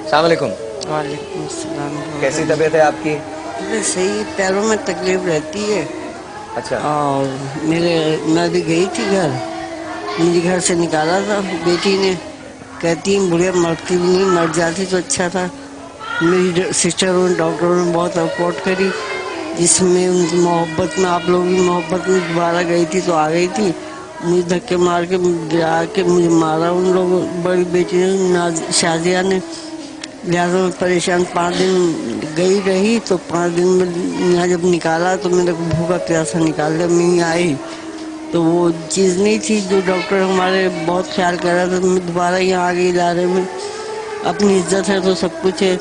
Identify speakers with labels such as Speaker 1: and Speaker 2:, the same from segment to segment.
Speaker 1: अस्सलाम वालेकुम।
Speaker 2: वालेकुम अस्सलाम।
Speaker 1: कैसी तबीयत है आपकी?
Speaker 2: सही, पैरों में तकलीफ रहती है।
Speaker 1: अच्छा।
Speaker 2: और मैं भी गई थी घर, मुझे घर से निकाला था बेटी ने, कहती बुढ़िया मरती भी नहीं, मर जाती तो अच्छा था। मेरी सिस्टरों डॉक्टरों ने बहुत सपोर्ट करी, जिसमें उनकी मोहब्बत में, आप लोगों की मोहब्बत में दोबारा गई थी तो आ गई थी। मुझे धक्के मार के गिरा के मुझे मारा उन लोगों, बड़ी बेटी ने, शाजिया ने। लिहाजा मैं परेशान 5 दिन गई रही, तो 5 दिन में यहाँ जब निकाला तो मेरे को भूखा प्यासा निकाल दिया। मैं आई तो वो चीज़ नहीं थी जो डॉक्टर हमारे बहुत ख्याल कर रहा था। तो मैं दोबारा यहाँ आ गई इलारे में। अपनी इज्जत है तो सब कुछ है,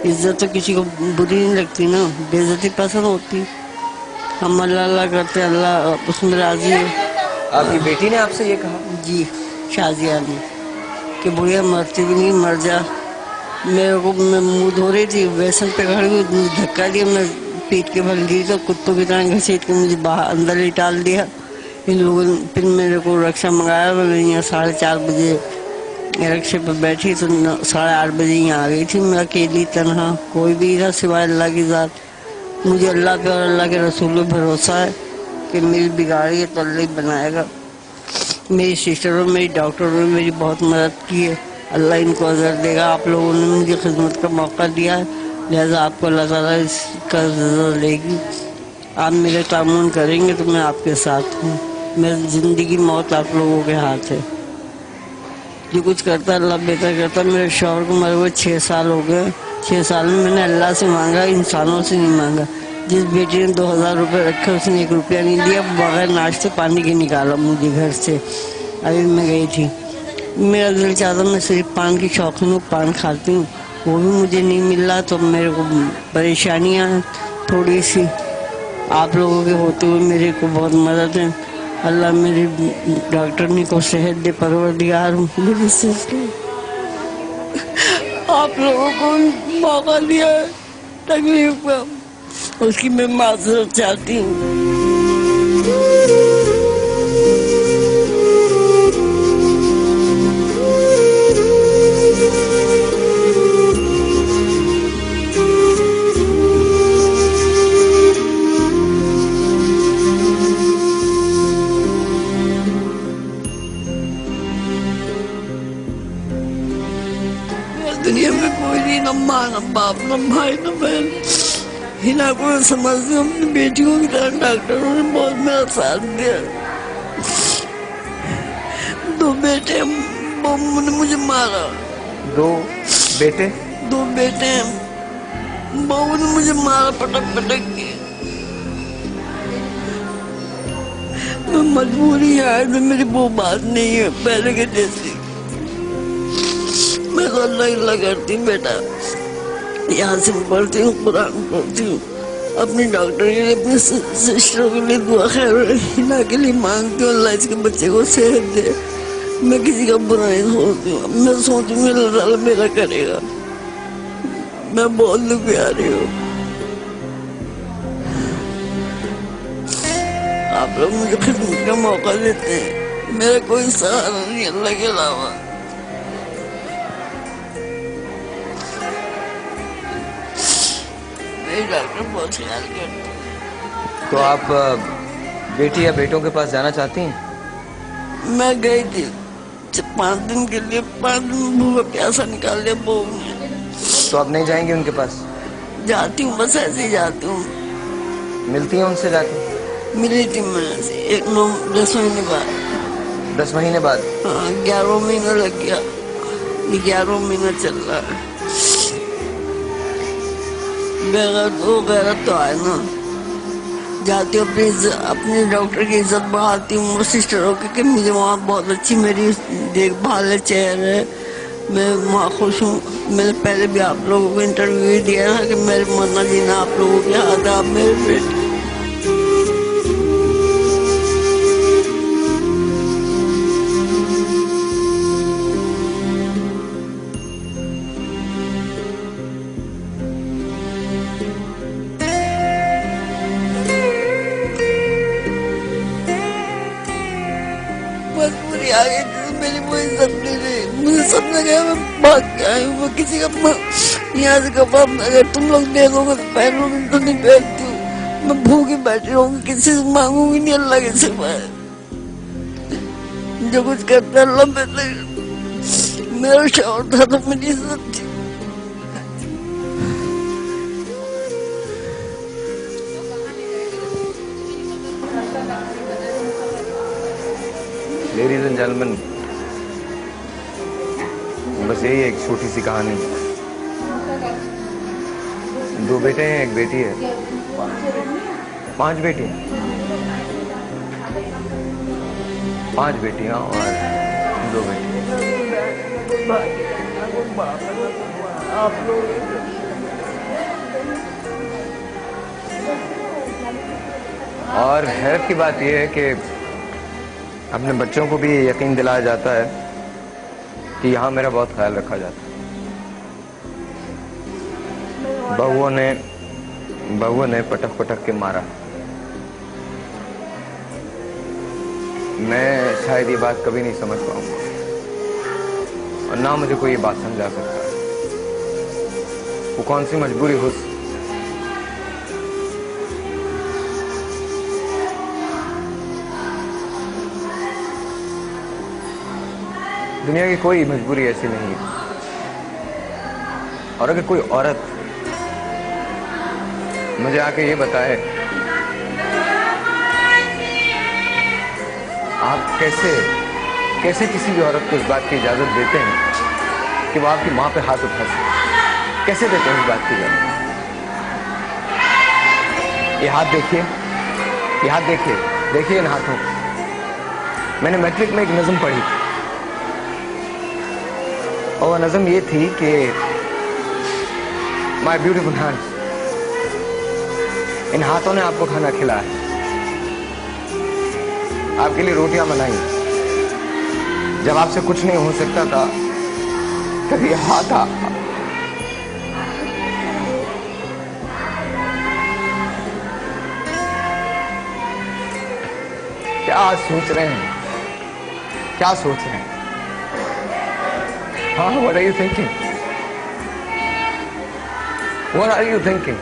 Speaker 2: इज्जत तो किसी को बुरी नहीं लगती ना, बेइज्जती पसंद होती। हम अल्लाह अल्लाह करते, अल्लाह उसमें राजी है।
Speaker 1: आपकी बेटी ने आपसे ये कहा?
Speaker 2: जी, शाजिया ने, कि बुढ़िया मरती भी नहीं, मर जा। मेरे को, मैं मुँह धो रही थी, बेसन पे खड़ी हुई, मुझे धक्का दिया, मैं पीट के भर गिरी तो कुत्तों की तरह घसीट के मुझे बाहर अंदर ही डाल दिया इन लोगों ने। फिर मेरे को रक्षा मंगाया, मैं यहाँ 4:30 बजे रक्षे पर बैठी तो 8:30 बजे यहाँ आ गई थी। मैं अकेली तनहा, कोई भी था सिवाय अल्लाह की ज़ात। मुझे अल्लाह पे और अल्लाह के रसूल पे भरोसा है कि मेरी बिगाड़ी है तो अल्लाह ही बनाएगा। मेरी सिस्टरों, मेरी डॉक्टरों ने मेरी बहुत मदद की है, अल्लाह इनको अज़र देगा। आप लोगों ने मुझे खिदमत का मौका दिया है, लिहाजा आपको अल्लाह ताला इसका अज़र देगी। आप मेरे तामुन करेंगे तो मैं आपके साथ हूँ। मेरी ज़िंदगी मौत आप लोगों के हाथ है, जो कुछ करता है अल्लाह बेहतर करता है। मेरे शौहर को मरे हुए 6 साल हो गए। 6 साल में मैंने अल्लाह से मांगा, इंसानों से नहीं मांगा। जिस बेटी ने 2000 रुपये रखे उसने 1 रुपया नहीं दिया, बगैर नाश्ते पानी के निकाला मुझे घर से। अभी मैं गई थी, मेरा दिल चाहता मैं सिर्फ पान की शौकीन हूँ, पान खाती हूँ, वो भी मुझे नहीं मिल रहा। तो मेरे को परेशानियाँ हैं थोड़ी सी, आप लोगों के होते हुए मेरे को बहुत मदद है। अल्लाह मेरी डॉक्टरनी को सेहत दे, परवरदिगार मेरी सिस्टर, आप लोगों को मौका दिया है तकलीफ का, उसकी मैं माजरत चाहती हूँ। दुनिया में कोई नहीं, न माँ न बाप न भाई न बहन, हिना को समझती हूँ अपनी बेटियों की तरह। डॉक्टरों ने बहुत मेरा साथ दिया। 2 बेटे, बम ने मुझे मारा।
Speaker 1: 2 बेटे?
Speaker 2: 2 बेटे, बहू ने मुझे मारा पटक पटक के। मैं मजबूरी है, मेरी वो बात नहीं है पहले के जैसी। मैं तो अल्लाह अल्लाह करती हूँ बेटा, यहाँ से पढ़ती हूँ, कुरान पढ़ती हूँ, अपनी डॉक्टर के लिए, अपने सिस्टरों के लिए दुआ खैर हिना के लिए मांगती हूँ, अल्लाह इसके बच्चे को सेहत दे। मैं किसी का बुरा नहीं सोचती हूँ, मैं सोचूंगी अल्लाह ताला मेरा करेगा। मैं बहुत दुखी आ रही हूँ, आप लोग मुझे खिदमत का मौका देते हैं, मेरा कोई सहारा नहीं अल्लाह के अलावा। डॉक्टर बहुत ख्याल करते हैं।
Speaker 1: तो आप बेटी या बेटों के पास जाना चाहती हैं?
Speaker 2: मैं गई थी 5 दिन के लिए, 5 दिन भूखा प्यासा निकाल लिया बहू ने।
Speaker 1: तो आप नहीं जाएंगे उनके पास?
Speaker 2: जाती हूँ, बस ऐसे ही जाती हूँ।
Speaker 1: मिलती हैं उनसे जाके?
Speaker 2: मिली थी मैं 10 महीने बाद।
Speaker 1: 10 महीने बाद?
Speaker 2: हाँ, 11वां महीना लग गया, 11वां महीना चल रहा है। गैरत तो आए ना, जाती हूँ अपनी डॉक्टर की इज्जत बढ़ाती हूँ सिस्टरों की, कि मुझे वहाँ बहुत अच्छी मेरी देखभाल है, चेयर है, मैं वहाँ खुश हूँ। मैंने पहले भी आप लोगों को इंटरव्यू दिया है कि मेरे मरना जीना आप लोगों के हाथ है, आप मेरे बेटे। मजबूरी आ गई थी, मेरी वो इज्जत नहीं रही, मुझे सबने लगा मैं भाग के आई हूँ। मैं किसी का यहाँ से कपड़ा अगर तुम लोग दे दोगे तो पहन लोगे, तो नहीं पहनती हूँ। मैं भूखी बैठी रहूंगी, किसी से मांगूंगी नहीं अल्लाह के सिवा। जो कुछ करता अल्लाह मेरा शौहर था तो मेरी इज्जत थी।
Speaker 1: लेडीज एंड जेंटलमैन, बस यही एक छोटी सी कहानी। 2 बेटे हैं, 1 बेटी है। 5 बेटी, 5 बेटियां और 2 बेटे। और हैरत की बात यह है कि अपने बच्चों को भी यकीन दिलाया जाता है कि यहाँ मेरा बहुत ख्याल रखा जाता है। बहुओं ने पटक पटक के मारा। मैं शायद ये बात कभी नहीं समझ पाऊंगा और ना मुझे कोई ये बात समझा सकता है। वो कौन सी मजबूरी हो, दुनिया की कोई मजबूरी ऐसी नहीं है। और अगर कोई औरत मुझे आके ये बताए आप कैसे किसी भी औरत को इस बात की इजाजत देते हैं कि वो आपकी मां पे हाथ उठा सके, कैसे देते हैं इस बात की इजाजत? ये हाथ देखिए, ये हाथ देखिए इन हाथों। मैंने मैट्रिक में एक नज़म पढ़ी और वो नज़म ये थी कि माय ब्यूटीफुल हैंड्स, इन हाथों ने आपको खाना खिलाया, आपके लिए रोटियां बनाई। जब आपसे कुछ नहीं हो सकता था तभी हाथ क्या सोच रहे हैं, क्या सोच रहे हैं? हाँ, what are you thinking? What are you thinking?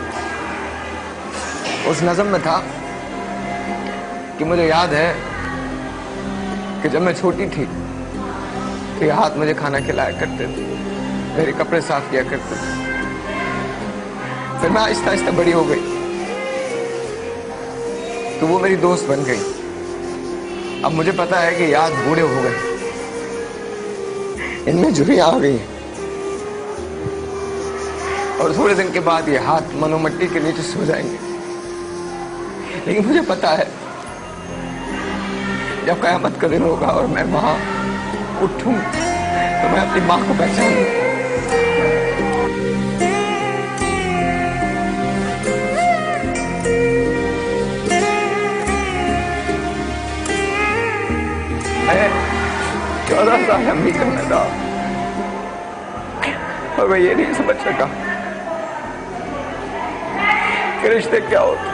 Speaker 1: उस नज़म में था कि मुझे याद है कि जब मैं छोटी थी तो ये हाथ मुझे खाना खिलाया करते थे, मेरे कपड़े साफ किया करते थे। फिर मैं आहिस्ता आहिस्ता बड़ी हो गई तो वो मेरी दोस्त बन गई। अब मुझे पता है कि याद बूढ़े हो गए, इनमें झुर्रियां आ गई और थोड़े दिन के बाद ये हाथ मनो मिट्टी के नीचे सो जाएंगे। लेकिन मुझे पता है जब क़यामत का दिन होगा और मैं वहां उठूं तो मैं अपनी मां को पहचानूंगा। मैं 14 साल अमेरिका में था और मैं ये नहीं समझ सका कि रिश्ते क्या होते।